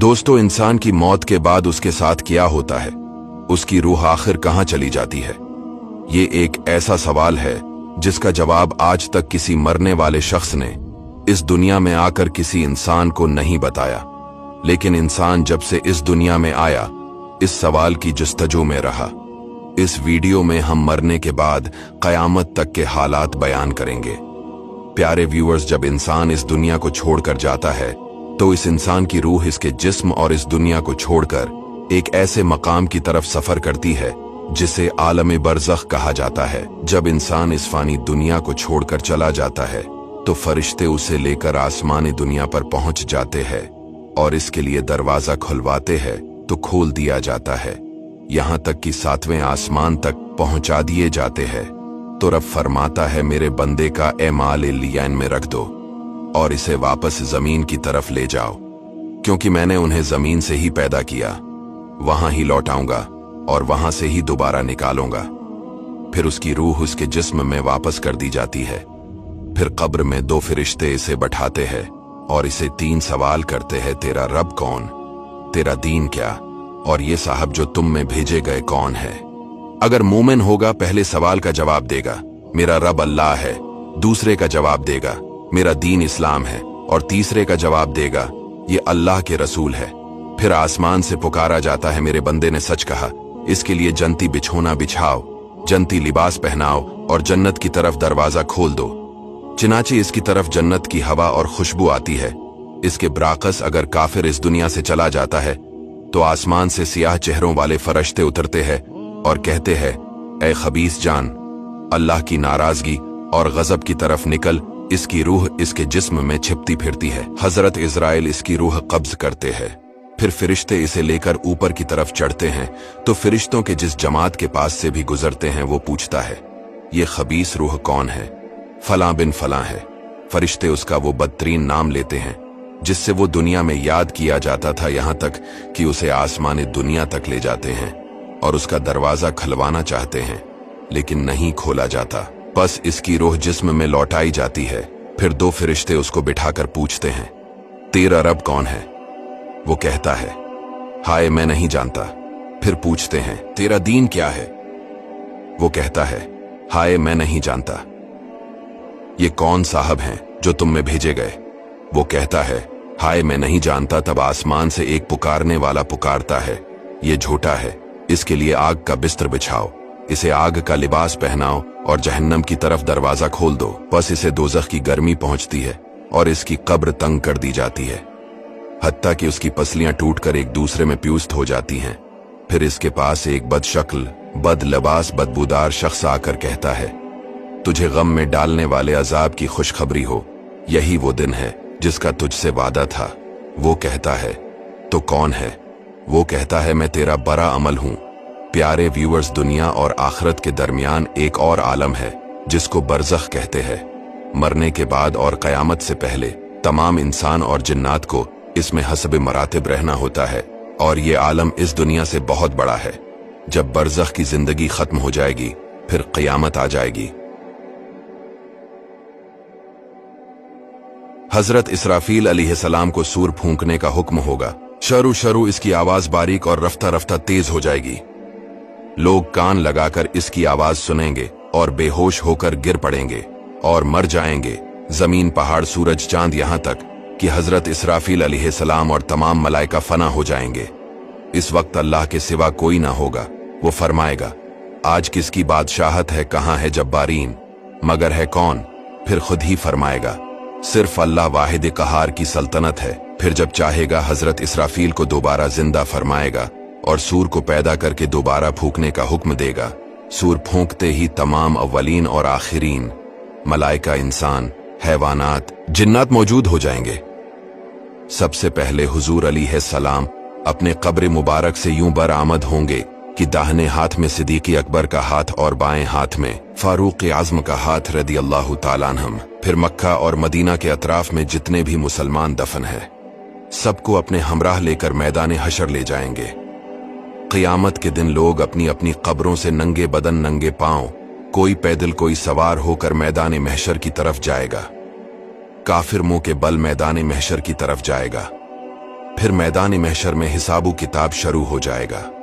दोस्तों, इंसान की मौत के बाद उसके साथ क्या होता है? उसकी रूह आखिर कहां चली जाती है? ये एक ऐसा सवाल है जिसका जवाब आज तक किसी मरने वाले शख्स ने इस दुनिया में आकर किसी इंसान को नहीं बताया। लेकिन इंसान जब से इस दुनिया में आया, इस सवाल की जस्तजू में रहा। इस वीडियो में हम मरने के बाद कयामत तक के हालात बयान करेंगे। प्यारे व्यूअर्स, जब इंसान इस दुनिया को छोड़कर जाता है तो इस इंसान की रूह इसके जिस्म और इस दुनिया को छोड़कर एक ऐसे मकाम की तरफ सफर करती है जिसे आलम बरज़ख कहा जाता है। जब इंसान इस फानी दुनिया को छोड़कर चला जाता है तो फरिश्ते उसे लेकर आसमानी दुनिया पर पहुंच जाते हैं और इसके लिए दरवाजा खुलवाते हैं तो खोल दिया जाता है। यहां तक कि 7वें आसमान तक पहुंचा दिए जाते हैं तो रब फरमाता है, मेरे बंदे का एमाल इल्लियन में रख दो और इसे वापस जमीन की तरफ ले जाओ, क्योंकि मैंने उन्हें जमीन से ही पैदा किया, वहां ही लौटाऊंगा और वहां से ही दोबारा निकालूंगा। फिर उसकी रूह उसके जिस्म में वापस कर दी जाती है। फिर कब्र में 2 फरिश्ते इसे बैठाते हैं और इसे 3 सवाल करते हैं, तेरा रब कौन, तेरा दीन क्या, और ये साहब जो तुम में भेजे गए कौन है। अगर मोमिन होगा, पहले सवाल का जवाब देगा, मेरा रब अल्लाह है। दूसरे का जवाब देगा, मेरा दीन इस्लाम है। और तीसरे का जवाब देगा, ये अल्लाह के रसूल है। फिर आसमान से पुकारा जाता है, मेरे बंदे ने सच कहा, इसके लिए जन्नती बिछोना बिछाओ, जन्नती लिबास पहनाओ और जन्नत की तरफ दरवाजा खोल दो। चिनाचे इसकी तरफ जन्नत की हवा और खुशबू आती है। इसके बराकस अगर काफिर इस दुनिया से चला जाता है तो आसमान से सियाह चेहरों वाले फरिश्ते उतरते हैं और कहते हैं, ऐ खबीस जान, अल्लाह की नाराजगी और गजब की तरफ निकल। इसकी रूह इसके जिस्म में छिपती फिरती है। हजरत इजराइल इसकी रूह कब्ज करते हैं। फिर फरिश्ते इसे लेकर ऊपर की तरफ चढ़ते हैं तो फरिश्तों के जिस जमात के पास से भी गुजरते हैं वो पूछता है, ये खबीस रूह कौन है? फलां बिन फलां है। फरिश्ते उसका वो बदतरीन नाम लेते हैं जिससे वो दुनिया में याद किया जाता था, यहां तक कि उसे आसमानी दुनिया तक ले जाते हैं और उसका दरवाजा खुलवाना चाहते हैं लेकिन नहीं खोला जाता। बस इसकी रूह जिस्म में लौटाई जाती है। फिर 2 फरिश्ते उसको बिठाकर पूछते हैं, तेरा रब कौन है? वो कहता है, हाय मैं नहीं जानता। फिर पूछते हैं, तेरा दीन क्या है? वो कहता है, हाय मैं नहीं जानता। ये कौन साहब हैं जो तुम में भेजे गए? वो कहता है, हाय मैं नहीं जानता। तब आसमान से एक पुकारने वाला पुकारता है, ये झूठा है, इसके लिए आग का बिस्तर बिछाओ, इसे आग का लिबास पहनाओ और जहन्नम की तरफ दरवाजा खोल दो। बस इसे दोज़ख की गर्मी पहुंचती है और इसकी कब्र तंग कर दी जाती है, हत्ता कि उसकी पसलियां टूटकर एक दूसरे में प्यूस्त हो जाती हैं। फिर इसके पास एक बदशक्ल, बदलबास, बदबूदार शख्स आकर कहता है, तुझे गम में डालने वाले अजाब की खुशखबरी हो, यही वो दिन है जिसका तुझसे वादा था। वो कहता है, तो कौन है? वो कहता है, मैं तेरा बड़ा अमल हूं। प्यारे व्यूअर्स, दुनिया और आखिरत के दरमियान एक और आलम है जिसको बरज़ख कहते हैं। मरने के बाद और कयामत से पहले तमाम इंसान और जिन्नात को इसमें हसब मरातिब रहना होता है और ये आलम इस दुनिया से बहुत बड़ा है। जब बरज़ख की जिंदगी खत्म हो जाएगी फिर क़यामत आ जाएगी। हजरत इसराफील अलैहिस्सलाम को सूर फूंकने का हुक्म होगा। शरू शरू इसकी आवाज बारीक और रफ्ता रफ्ता तेज हो जाएगी। लोग कान लगाकर इसकी आवाज सुनेंगे और बेहोश होकर गिर पड़ेंगे और मर जाएंगे। जमीन, पहाड़, सूरज, चांद, यहां तक कि हजरत इसराफील अलैहिस्सलाम और तमाम मलाइका फना हो जाएंगे। इस वक्त अल्लाह के सिवा कोई ना होगा। वो फरमाएगा, आज किसकी बादशाहत है, कहां है जब्बारीन, मगर है कौन? फिर खुद ही फरमाएगा, सिर्फ अल्लाह वाहिद कहार की सल्तनत है। फिर जब चाहेगा हजरत इसराफील को दोबारा जिंदा फरमाएगा और सूर को पैदा करके दोबारा फूंकने का हुक्म देगा। सूर फूंकते ही तमाम अव्वलीन और आखिरीन, मलाइका, इंसान, हैवानात, जिन्नात मौजूद हो जाएंगे। सबसे पहले हुजूर अलैहिस्सलाम अपने कब्र मुबारक से यूं बरामद होंगे कि दाहिने हाथ में सिद्दीक़ अकबर का हाथ और बाएं हाथ में फारूक आज़म का हाथ रदियल्लाहु ताला अन्हुम। फिर मक्का और मदीना के अतराफ में जितने भी मुसलमान दफन है सबको अपने हमराह लेकर मैदान हशर ले जाएंगे। क़यामत के दिन लोग अपनी अपनी कब्रों से नंगे बदन, नंगे पांव, कोई पैदल कोई सवार होकर मैदान महशर की तरफ जाएगा। काफिर मुंह के बल मैदान महशर की तरफ जाएगा। फिर मैदान महशर में हिसाबु किताब शुरू हो जाएगा।